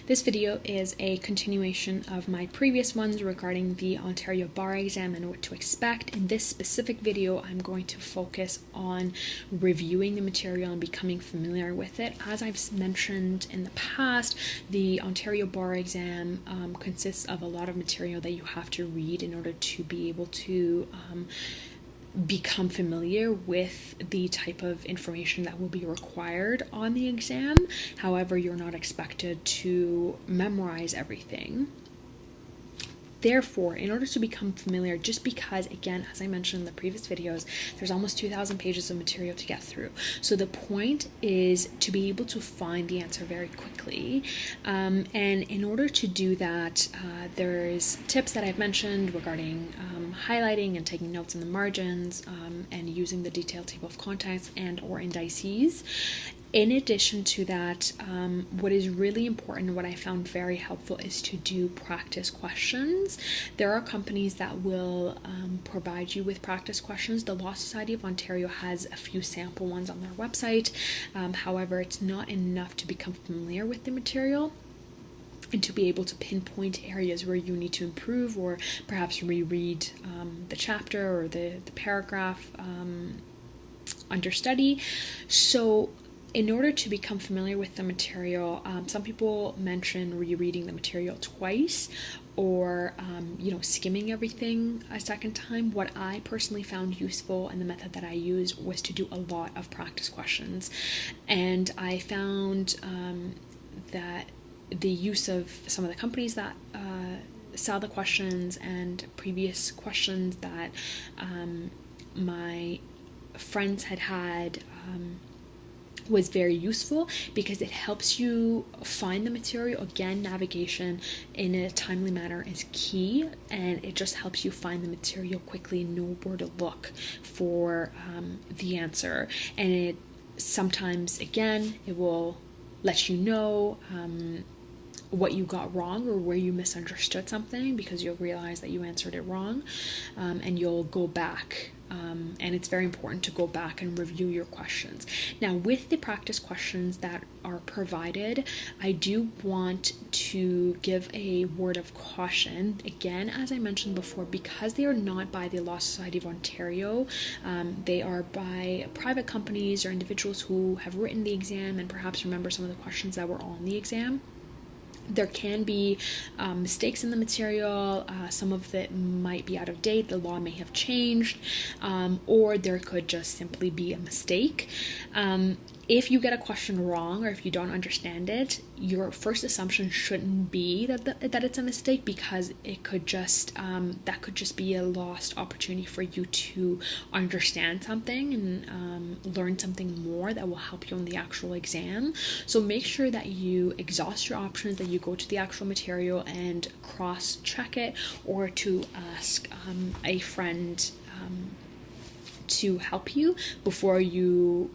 This video is a continuation of my previous ones regarding the Ontario bar exam and what to expect. In this specific video, I'm going to focus on reviewing the material and becoming familiar with it. As I've mentioned in the past, the Ontario bar exam consists of a lot of material that you have to read in order to be able to become familiar with the type of information that will be required on the exam. However, you're not expected to memorize everything. Therefore, in order to become familiar, just because, again, as I mentioned in the previous videos, there's almost 2,000 pages of material to get through. So the point is to be able to find the answer very quickly. And in order to do that, there's tips that I've mentioned regarding highlighting and taking notes in the margins and using the detailed table of contents and or indices. In addition to that, what is really important, what I found very helpful, is to do practice questions. There are companies that will provide you with practice questions. The Law Society of Ontario has a few sample ones on their website. However, it's not enough to become familiar with the material and to be able to pinpoint areas where you need to improve or perhaps reread the chapter or the paragraph under study. So in order to become familiar with the material, some people mention rereading the material twice or skimming everything a second time. What I personally found useful and the method that I used was to do a lot of practice questions. And I found that the use of some of the companies that sell the questions and previous questions that my friends had was very useful because it helps you find the material. Again, navigation in a timely manner is key, and it just helps you find the material quickly, know where to look for the answer. And it sometimes, again, it will let you know what you got wrong or where you misunderstood something, because you'll realize that you answered it wrong, and you'll go back. And it's very important to go back and review your questions. Now, with the practice questions that are provided, I do want to give a word of caution. Again, as I mentioned before, because they are not by the Law Society of Ontario, they are by private companies or individuals who have written the exam and perhaps remember some of the questions that were on the exam. There can be mistakes in the material. Some of it might be out of date. The law may have changed, or there could just simply be a mistake. If you get a question wrong or if you don't understand it, your first assumption shouldn't be that it's a mistake, because it could just that could just be a lost opportunity for you to understand something and learn something more that will help you on the actual exam. So make sure that you exhaust your options, that you go to the actual material and cross-check it, or to ask a friend to help you before you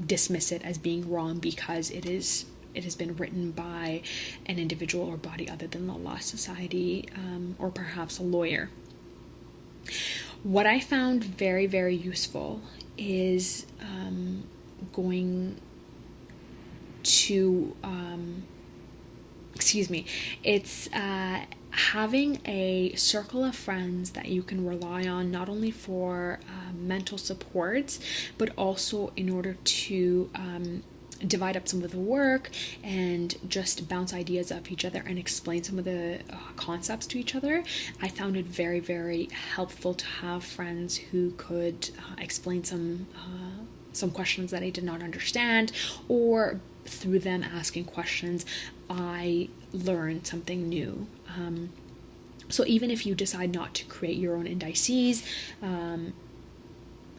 dismiss it as being wrong because it has been written by an individual or body other than the Law Society, or perhaps a lawyer. What I found very, very useful is it's having a circle of friends that you can rely on, not only for mental support, but also in order to divide up some of the work and just bounce ideas off each other and explain some of the concepts to each other. I found it very, very helpful to have friends who could explain some questions that I did not understand, or through them asking questions, I learned something new. So even if you decide not to create your own indices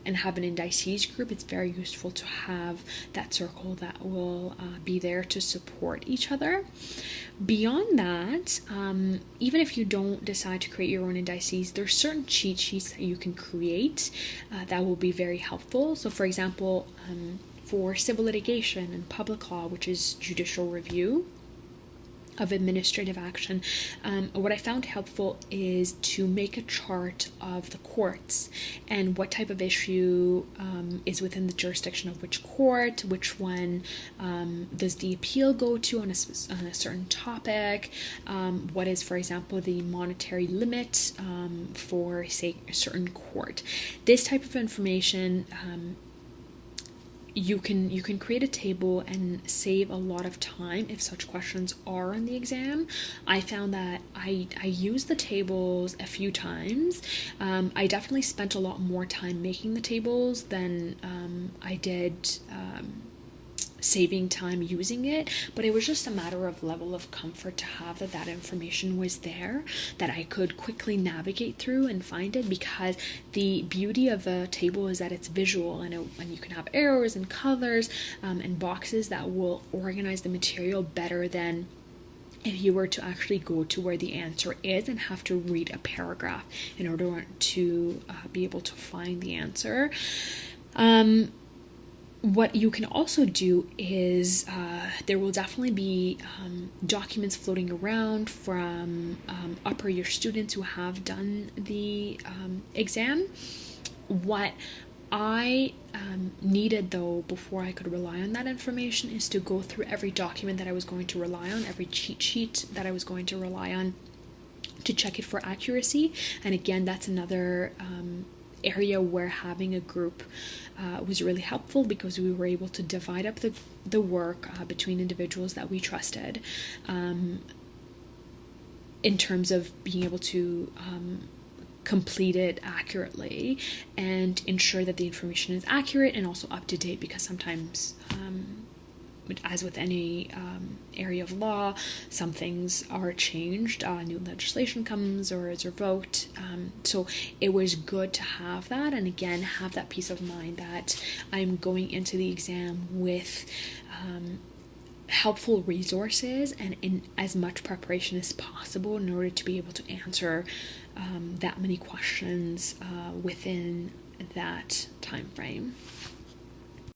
and have an indices group, it's very useful to have that circle that will be there to support each other. Beyond that, even if you don't decide to create your own indices, there's certain cheat sheets that you can create that will be very helpful. So for example, for civil litigation and public law, which is judicial review, of administrative action. What I found helpful is to make a chart of the courts and what type of issue is within the jurisdiction of which court, which one does the appeal go to on a certain topic, what is, for example, the monetary limit for, say, a certain court. This type of information, you can create a table and save a lot of time if such questions are on the exam. I found that I used the tables a few times. I definitely spent a lot more time making the tables than I did saving time using it, but it was just a matter of level of comfort to have that information was there, that I could quickly navigate through and find it, because the beauty of a table is that it's visual, and you can have arrows and colors and boxes that will organize the material better than if you were to actually go to where the answer is and have to read a paragraph in order to be able to find the answer. What you can also do is there will definitely be documents floating around from upper year students who have done the exam. What I needed, though, before I could rely on that information, is to go through every document that I was going to rely on, every cheat sheet that I was going to rely on, to check it for accuracy. And again, that's another area where having a group was really helpful, because we were able to divide up the work between individuals that we trusted in terms of being able to complete it accurately and ensure that the information is accurate and also up to date, because sometimes as with any area of law, some things are changed, new legislation comes or is revoked, so it was good to have that, and again, have that peace of mind that I'm going into the exam with helpful resources and in as much preparation as possible in order to be able to answer that many questions within that time frame.